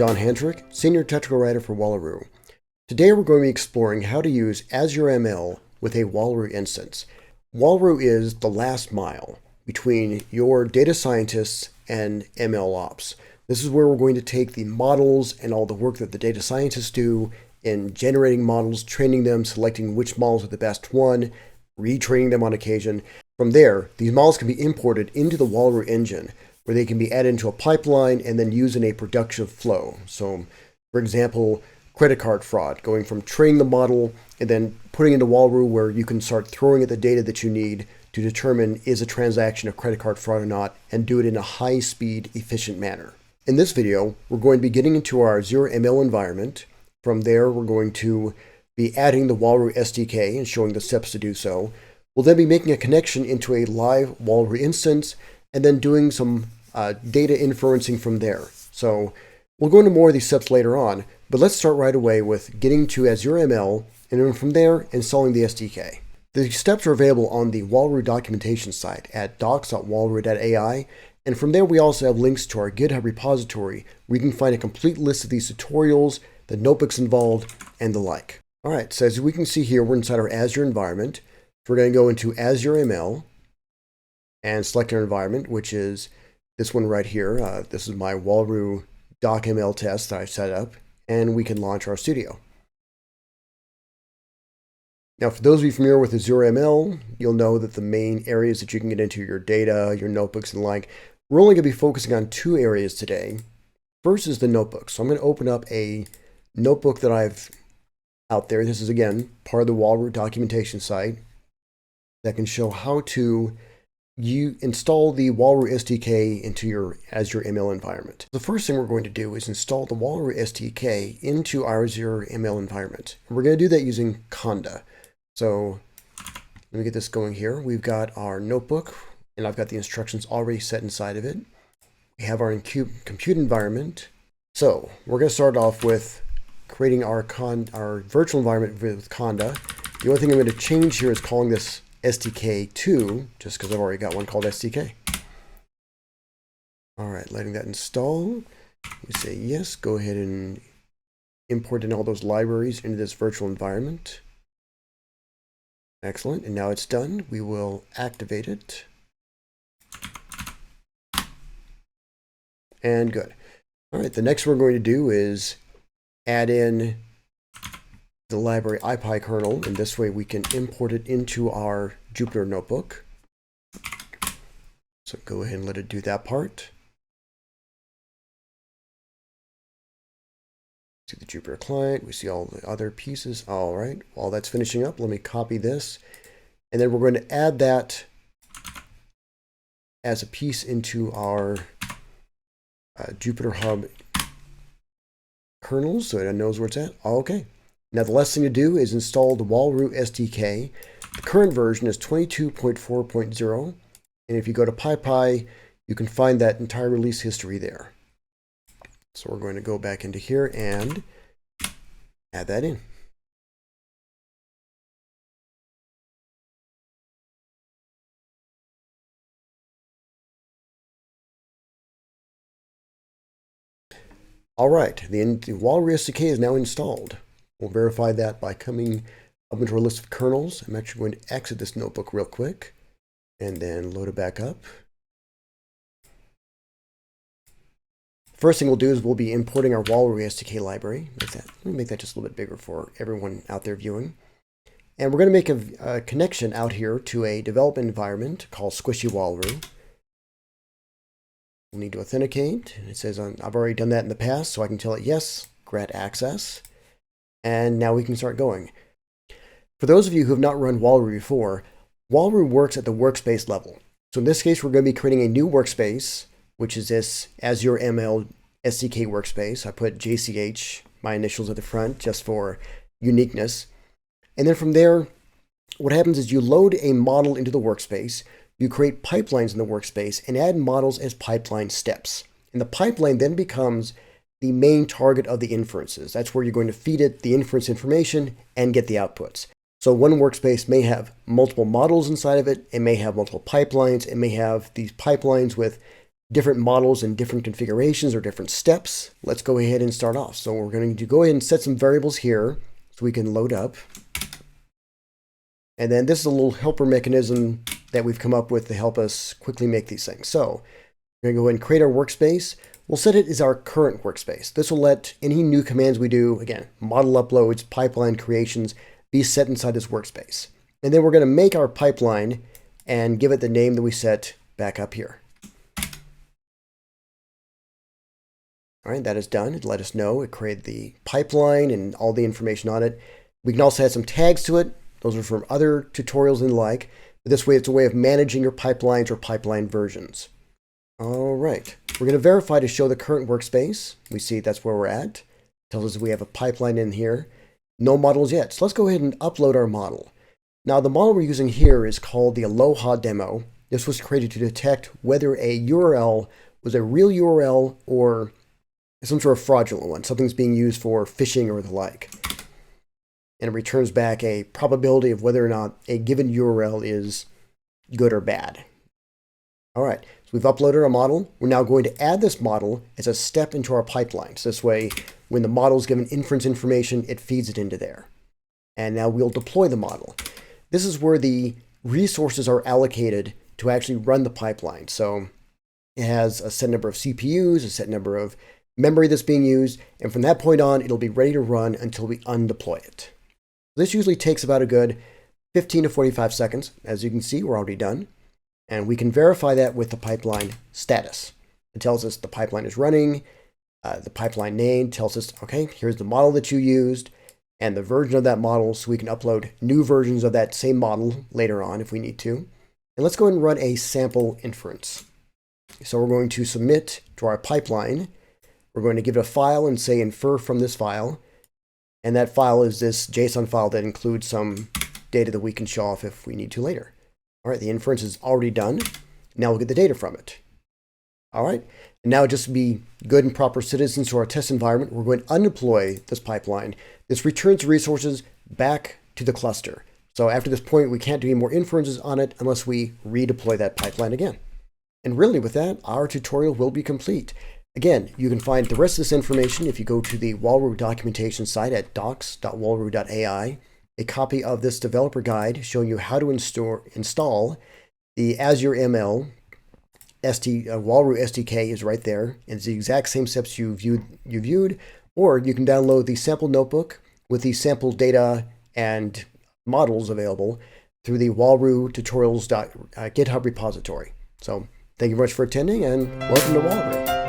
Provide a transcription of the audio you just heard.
John Hendrick, Senior Technical Writer for Wallaroo. Today we're going to be exploring how to use Azure ML with a Wallaroo instance. Wallaroo is the last mile between your data scientists and ML ops. This is where we're going to take the models and all the work that the data scientists do in generating models, training them, selecting which models are the best one, retraining them on occasion. From there, these models can be imported into the Wallaroo engine, where they can be added into a pipeline and then used in a production flow. So, for example, credit card fraud, going from training the model and then putting into Wallaroo, where you can start throwing at the data that you need to determine is a transaction a credit card fraud or not, and do it in a high-speed, efficient manner. In this video, we're going to be getting into our Azure ML environment. From there, we're going to be adding the Wallaroo SDK and showing the steps to do so. We'll then be making a connection into a live Wallaroo instance and then doing some data inferencing from there. So we'll go into more of these steps later on, but let's start right away with getting to Azure ML and then from there installing the SDK. The steps are available on the Wallaroo documentation site at docs.wallaroo.ai, and from there we also have links to our GitHub repository where you can find a complete list of these tutorials, the notebooks involved, and the like. All right, so as we can see here, we're inside our Azure environment. So we're going to go into Azure ML and select our environment, which is this one right here. This is my Wallaroo doc ML test that I've set up, and we can launch our studio. Now, for those of you familiar with Azure ML, you'll know that the main areas that you can get into your data, your notebooks and the like, we're only going to be focusing on two areas today. First is the notebook. So I'm going to open up a notebook that I've out there. This is, again, part of the Wallaroo documentation site that can show how to install the Wallaroo SDK into your Azure ML environment. The first thing we're going to do is install the Wallaroo SDK into our Azure ML environment. And we're going to do that using Conda. So let me get this going here. We've got our notebook, and I've got the instructions already set inside of it. We have our compute environment. So we're going to start off with creating our virtual environment with Conda. The only thing I'm going to change here is calling this SDK2, just because I've already got one called SDK. All right, letting that install. We say yes, go ahead and import in all those libraries into this virtual environment. Excellent, and now it's done. We will activate it. And good. All right, the next we're going to do is add in the library IPy-kernel, and this way we can import it into our Jupyter notebook. So go ahead and let it do that part. See the Jupyter client, we see all the other pieces. All right, while that's finishing up, let me copy this, and then we're going to add that as a piece into our Jupyter Hub kernels, so it knows where it's at. Okay. Now the last thing to do is install the Wallaroo SDK. The current version is 22.4.0, and if you go to PyPy, you can find that entire release history there. So we're going to go back into here and add that in. All right, the Wallaroo SDK is now installed. We'll verify that by coming up into our list of kernels. I'm actually going to exit this notebook real quick and then load it back up. First thing we'll do is we'll be importing our Wallaroo SDK library. Let me make that just a little bit bigger for everyone out there viewing. And we're going to make a connection out here to a development environment called Squishy Wallaroo. We'll need to authenticate. It says I've already done that in the past, so I can tell it yes, grant access. And now we can start going. For those of you who have not run Wallaroo before, Wallaroo works at the workspace level. So in this case, we're going to be creating a new workspace, which is this Azure ML SDK workspace. I put JCH, my initials at the front, just for uniqueness. And then from there, what happens is you load a model into the workspace, you create pipelines in the workspace, and add models as pipeline steps. And the pipeline then becomes the main target of the inferences. That's where you're going to feed it the inference information and get the outputs. So one workspace may have multiple models inside of it. It may have multiple pipelines. It may have these pipelines with different models and different configurations or different steps. Let's go ahead and start off. So we're going to go ahead and set some variables here so we can load up. And then this is a little helper mechanism that we've come up with to help us quickly make these things. So we're going to go ahead and create our workspace. We'll set it as our current workspace. This will let any new commands we do, again, model uploads, pipeline creations, be set inside this workspace. And then we're going to make our pipeline and give it the name that we set back up here. All right, that is done. It let us know. It created the pipeline and all the information on it. We can also add some tags to it. Those are from other tutorials and the like. But this way, it's a way of managing your pipelines or pipeline versions. All right, we're going to verify to show the current workspace. We see that's where we're at. It tells us we have a pipeline in here. No models yet. So let's go ahead and upload our model. Now, the model we're using here is called the Aloha demo. This was created to detect whether a URL was a real URL or some sort of fraudulent one. Something's being used for phishing or the like. And it returns back a probability of whether or not a given URL is good or bad. All right, so we've uploaded our model. We're now going to add this model as a step into our pipeline. So this way, when the model is given inference information, it feeds it into there. And now we'll deploy the model. This is where the resources are allocated to actually run the pipeline. So it has a set number of CPUs, a set number of memory that's being used, and from that point on, it'll be ready to run until we undeploy it. This usually takes about a good 15 to 45 seconds. As you can see, we're already done. And we can verify that with the pipeline status. It tells us the pipeline is running. The pipeline name tells us, okay, here's the model that you used and the version of that model, so we can upload new versions of that same model later on if we need to. And let's go ahead and run a sample inference. So we're going to submit to our pipeline. We're going to give it a file and say infer from this file. And that file is this JSON file that includes some data that we can show off if we need to later. All right, the inference is already done. Now we'll get the data from it. All right, and now just to be good and proper citizens to our test environment, we're going to undeploy this pipeline. This returns resources back to the cluster. So after this point, we can't do any more inferences on it unless we redeploy that pipeline again. And really with that, our tutorial will be complete. Again, you can find the rest of this information if you go to the Wallaroo documentation site at docs.wallaroo.ai. A copy of this developer guide showing you how to install the Azure ML Wallaroo SDK is right there. It's the exact same steps you viewed, or you can download the sample notebook with the sample data and models available through the Wallaroo tutorials GitHub repository. So thank you very much for attending and welcome to Wallaroo.